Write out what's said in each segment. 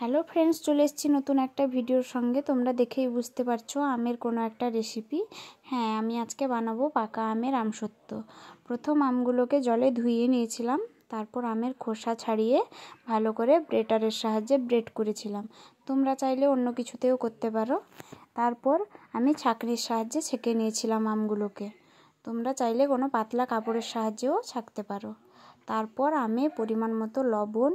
Hello friends, চলে এসেছি নতুন একটা ভিডিওর সঙ্গে। তোমরা দেখেই বুঝতে পারছো আমের কোনো একটা রেসিপি। হ্যাঁ, আমি আজকে বানাবো পাকা আমের আমসত্ত্ব। প্রথম আমগুলোকে জলে ধুইয়ে নিয়েছিলাম, তারপর আমের খোসা ছাড়িয়ে ভালো করে ব্রেটারের সাহায্যে ব্রেড করেছিলাম। তোমরা চাইলে অন্য কিছুতেও করতে পারো। তারপর আমি ছাঁকনির সাহায্যে ছেঁকে নিয়েছিলাম আমগুলোকে। তোমরা চাইলে কোনো পাতলা কাপড়ের সাহায্যেও ছাঁকতে পারো। তারপর আমে পরিমাণ মতো লবণ,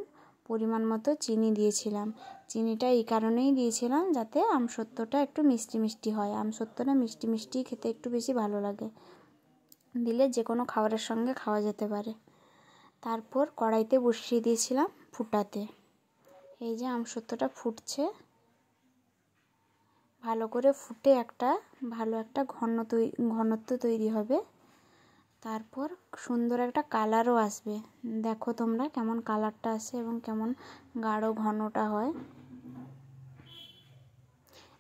পরিমাণ মতো চিনি দিয়েছিলাম। চিনিটা এই কারণেই দিয়েছিলাম যাতে আমসত্ত্বটা একটু মিষ্টি মিষ্টি হয়। আমসত্ত্বটা মিষ্টি মিষ্টি খেতে একটু বেশি ভালো লাগে, দিলে যে কোনো খাবারের সঙ্গে খাওয়া যেতে পারে। তারপর কড়াইতে বসিয়ে দিয়েছিলাম ফুটাতে। এই যে আমসত্ত্বটা ফুটছে, ভালো করে ফুটে ভালো একটা ঘনত্ব তৈরি হবে। তারপর সুন্দর একটা কালারও আসবে। দেখো তোমরা কেমন কালারটা আসে এবং কেমন গাঢ় ঘনটা হয়।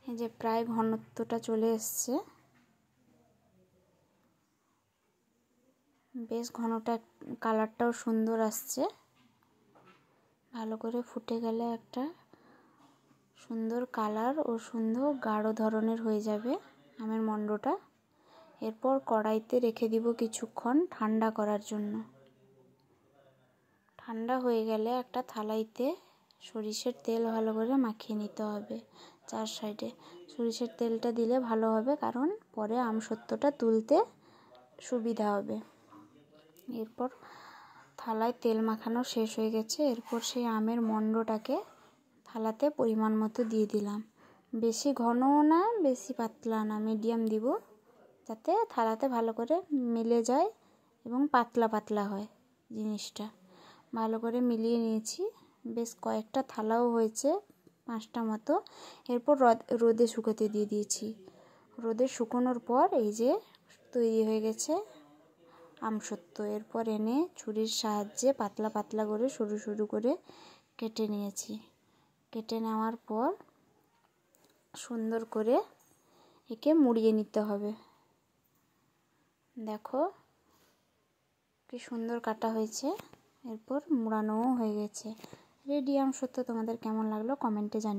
এই যে প্রায় ঘনত্বটা চলে এসছে, বেশ ঘনটা, কালারটাও সুন্দর আসছে। ভালো করে ফুটে গেলে একটা সুন্দর কালার ও সুন্দর গাঢ় ধরনের হয়ে যাবে আমের মণ্ডটা। এরপর কড়াইতে রেখে দিব কিছুক্ষণ ঠান্ডা করার জন্য। ঠান্ডা হয়ে গেলে একটা থালাইতে সরিষার তেল ভালো করে মাখিয়ে নিতে হবে। চার সাইডে সরিষার তেলটা দিলে ভালো হবে, কারণ পরে আমসত্ত্বটা তুলতে সুবিধা হবে। এরপর থালায় তেল মাখানো শেষ হয়ে গেছে। এরপর সেই আমের মণ্ডটাকে থালাতে পরিমাণ মতো দিয়ে দিলাম। বেশি ঘনও না, বেশি পাতলা না, মিডিয়াম দিব, যাতে থালাতে ভালো করে মিলে যায় এবং পাতলা পাতলা হয় জিনিসটা। ভালো করে মিলিয়ে নিয়েছি, বেশ কয়েকটা থালাও হয়েছে, 5টা মতো। এরপর রোদে শুকোতে দিয়ে দিয়েছি। রোদে শুকোনোর পর এই যে তৈরি হয়ে গেছে আমসত্ত্ব। এরপর এনে ছুরির সাহায্যে পাতলা পাতলা করে সরু সরু করে কেটে নিয়েছি। কেটে নেওয়ার পর সুন্দর করে একে মুড়িয়ে নিতে হবে। দেখো কি সুন্দর কাটা হয়েছে। এরপর মুড়ানোও হয়ে গেছে। রেডি আমসত্ত্ব। তোমাদের কেমন লাগলো কমেন্টে জানিও।